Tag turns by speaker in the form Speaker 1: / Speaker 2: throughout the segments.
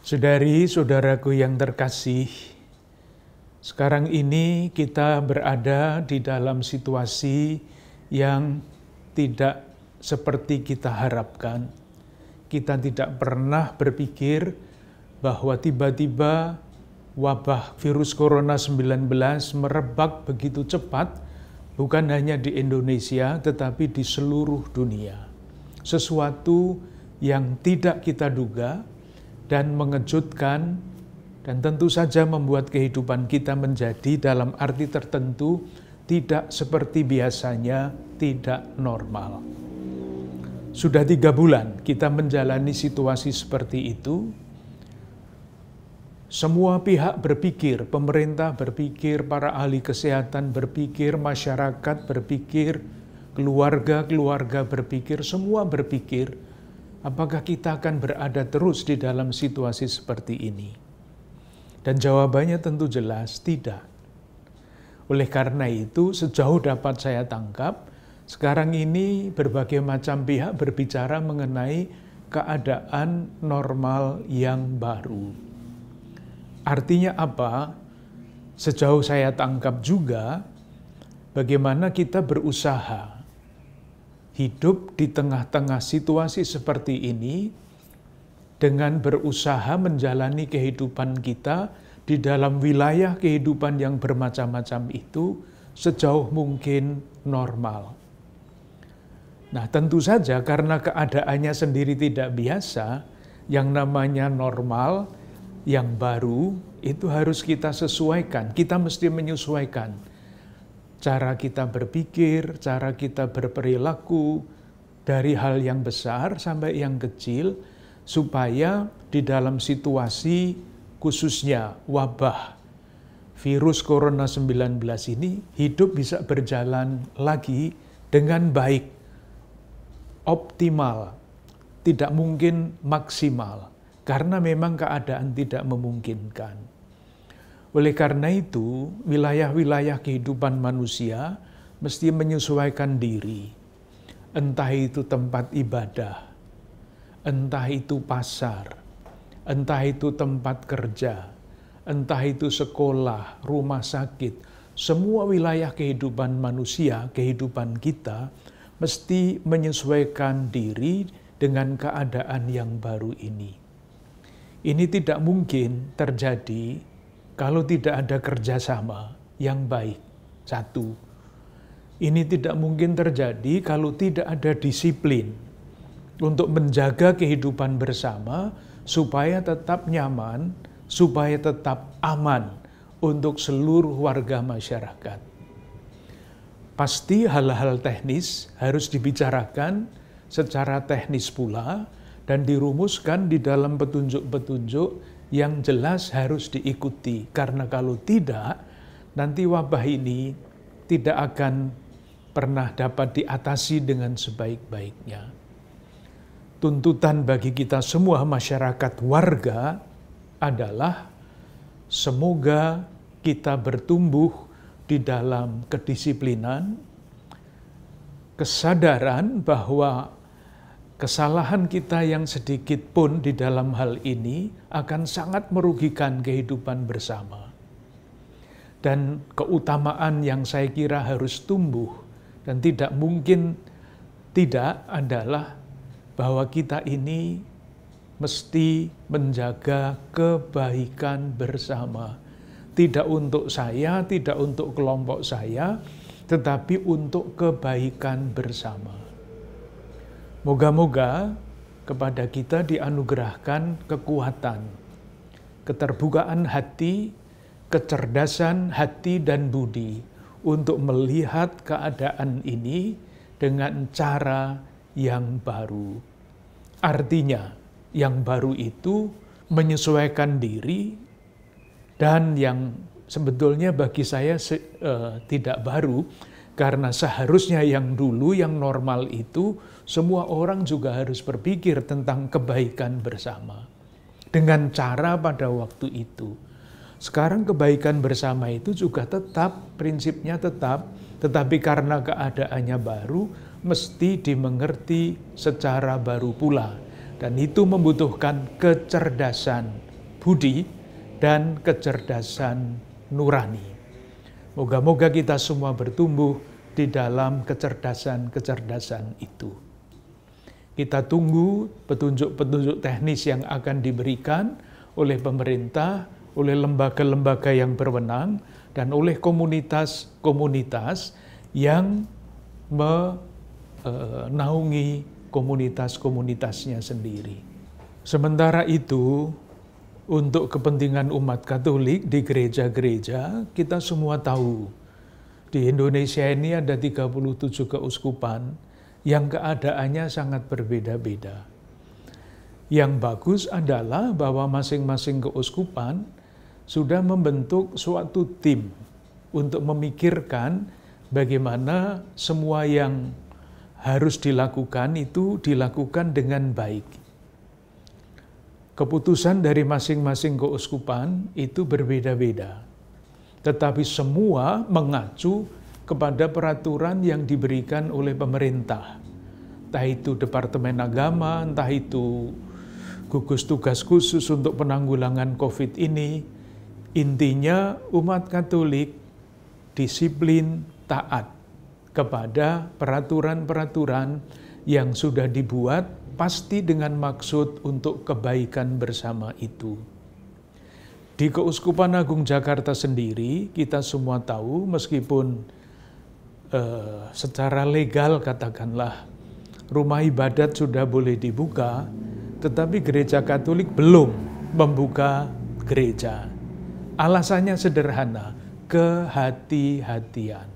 Speaker 1: Saudari-saudaraku yang terkasih, sekarang ini kita berada di dalam situasi yang tidak seperti kita harapkan. Kita tidak pernah berpikir bahwa tiba-tiba wabah virus corona 19 merebak begitu cepat, bukan hanya di Indonesia, tetapi di seluruh dunia. Sesuatu yang tidak kita duga dan mengejutkan, dan tentu saja membuat kehidupan kita menjadi dalam arti tertentu tidak seperti biasanya, tidak normal. Sudah 3 bulan kita menjalani situasi seperti itu. Semua pihak berpikir, pemerintah berpikir, para ahli kesehatan berpikir, masyarakat berpikir, keluarga-keluarga berpikir, semua berpikir, apakah kita akan berada terus di dalam situasi seperti ini? Dan jawabannya tentu jelas, tidak. Oleh karena itu, sejauh dapat saya tangkap, sekarang ini berbagai macam pihak berbicara mengenai keadaan normal yang baru. Artinya apa? Sejauh saya tangkap juga, bagaimana kita berusaha hidup di tengah-tengah situasi seperti ini dengan berusaha menjalani kehidupan kita di dalam wilayah kehidupan yang bermacam-macam itu sejauh mungkin normal. Nah, tentu saja karena keadaannya sendiri tidak biasa, yang namanya normal, yang baru, itu harus kita sesuaikan. Kita mesti menyesuaikan cara kita berpikir, cara kita berperilaku, dari hal yang besar sampai yang kecil, supaya di dalam situasi khususnya wabah virus corona 19 ini, hidup bisa berjalan lagi dengan baik, optimal, tidak mungkin maksimal, karena memang keadaan tidak memungkinkan. Oleh karena itu, wilayah-wilayah kehidupan manusia mesti menyesuaikan diri. Entah itu tempat ibadah, entah itu pasar, entah itu tempat kerja, entah itu sekolah, rumah sakit. Semua wilayah kehidupan manusia, kehidupan kita, mesti menyesuaikan diri dengan keadaan yang baru ini. Ini tidak mungkin terjadi kalau tidak ada kerjasama yang baik. Satu, ini tidak mungkin terjadi kalau tidak ada disiplin untuk menjaga kehidupan bersama supaya tetap nyaman, supaya tetap aman untuk seluruh warga masyarakat. Pasti hal-hal teknis harus dibicarakan secara teknis pula dan dirumuskan di dalam petunjuk-petunjuk yang jelas harus diikuti, karena kalau tidak, nanti wabah ini tidak akan pernah dapat diatasi dengan sebaik-baiknya. Tuntutan bagi kita semua masyarakat warga adalah semoga kita bertumbuh di dalam kedisiplinan, kesadaran bahwa kesalahan kita yang sedikit pun di dalam hal ini akan sangat merugikan kehidupan bersama. Dan keutamaan yang saya kira harus tumbuh dan tidak mungkin tidak adalah bahwa kita ini mesti menjaga kebaikan bersama. Tidak untuk saya, tidak untuk kelompok saya, tetapi untuk kebaikan bersama. Moga-moga kepada kita dianugerahkan kekuatan, keterbukaan hati, kecerdasan hati dan budi untuk melihat keadaan ini dengan cara yang baru. Artinya, yang baru itu menyesuaikan diri, dan yang sebetulnya bagi saya tidak baru, karena seharusnya yang dulu, yang normal itu, semua orang juga harus berpikir tentang kebaikan bersama. Dengan cara pada waktu itu. Sekarang kebaikan bersama itu juga tetap, prinsipnya tetap, tetapi karena keadaannya baru, mesti dimengerti secara baru pula. Dan itu membutuhkan kecerdasan budi dan kecerdasan nurani. Moga-moga kita semua bertumbuh di dalam kecerdasan-kecerdasan itu. Kita tunggu petunjuk-petunjuk teknis yang akan diberikan oleh pemerintah, oleh lembaga-lembaga yang berwenang, dan oleh komunitas-komunitas yang menaungi komunitas-komunitasnya sendiri. Sementara itu, untuk kepentingan umat Katolik di gereja-gereja, kita semua tahu, di Indonesia ini ada 37 keuskupan yang keadaannya sangat berbeda-beda. Yang bagus adalah bahwa masing-masing keuskupan sudah membentuk suatu tim untuk memikirkan bagaimana semua yang harus dilakukan itu dilakukan dengan baik. Keputusan dari masing-masing keuskupan itu berbeda-beda, tetapi semua mengacu kepada peraturan yang diberikan oleh pemerintah. Entah itu Departemen Agama, entah itu gugus tugas khusus untuk penanggulangan COVID ini. Intinya umat Katolik disiplin taat kepada peraturan-peraturan yang sudah dibuat, pasti dengan maksud untuk kebaikan bersama itu. Di Keuskupan Agung Jakarta sendiri, kita semua tahu meskipun secara legal katakanlah rumah ibadat sudah boleh dibuka, tetapi gereja Katolik belum membuka gereja. Alasannya sederhana, kehati-hatian.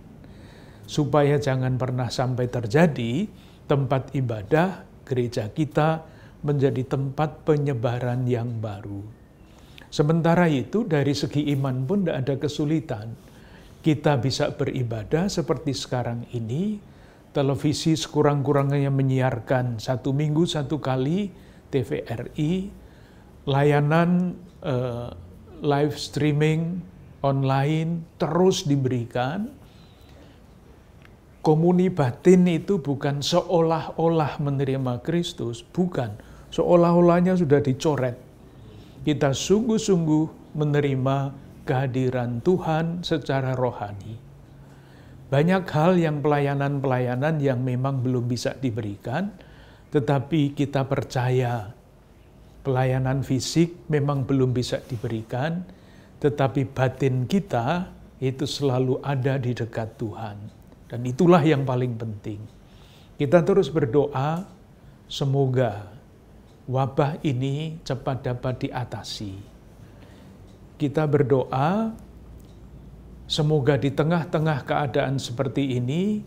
Speaker 1: Supaya jangan pernah sampai terjadi tempat ibadah gereja kita menjadi tempat penyebaran yang baru. Sementara itu dari segi iman pun tidak ada kesulitan. Kita bisa beribadah seperti sekarang ini, televisi sekurang-kurangnya menyiarkan 1 minggu 1 kali TVRI, layanan live streaming online terus diberikan. Komuni batin itu bukan seolah-olah menerima Kristus, bukan. Seolah-olahnya sudah dicoret. Kita sungguh-sungguh menerima kehadiran Tuhan secara rohani. Banyak hal yang pelayanan-pelayanan yang memang belum bisa diberikan, tetapi kita percaya pelayanan fisik memang belum bisa diberikan, tetapi batin kita itu selalu ada di dekat Tuhan. Dan itulah yang paling penting. Kita terus berdoa, semoga wabah ini cepat dapat diatasi. Kita berdoa, semoga di tengah-tengah keadaan seperti ini,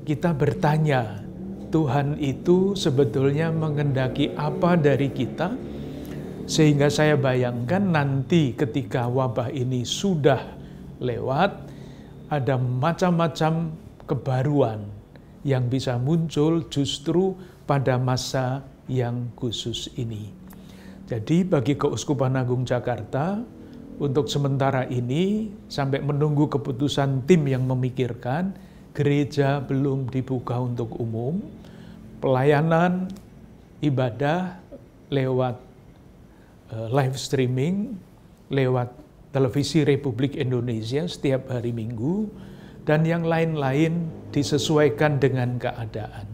Speaker 1: kita bertanya, Tuhan itu sebetulnya mengendaki apa dari kita, sehingga saya bayangkan nanti ketika wabah ini sudah lewat, ada macam-macam kebaruan yang bisa muncul justru pada masa yang khusus ini. Jadi bagi Keuskupan Agung Jakarta, untuk sementara ini sampai menunggu keputusan tim yang memikirkan, gereja belum dibuka untuk umum, pelayanan ibadah lewat live streaming, lewat televisi Republik Indonesia setiap hari Minggu, dan yang lain-lain disesuaikan dengan keadaan.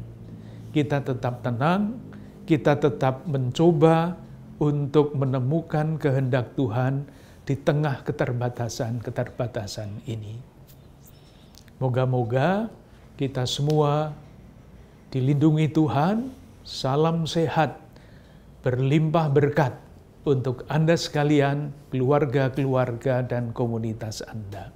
Speaker 1: Kita tetap tenang, kita tetap mencoba untuk menemukan kehendak Tuhan di tengah keterbatasan-keterbatasan ini. Moga-moga kita semua dilindungi Tuhan, salam sehat, berlimpah berkat untuk Anda sekalian, keluarga-keluarga dan komunitas Anda.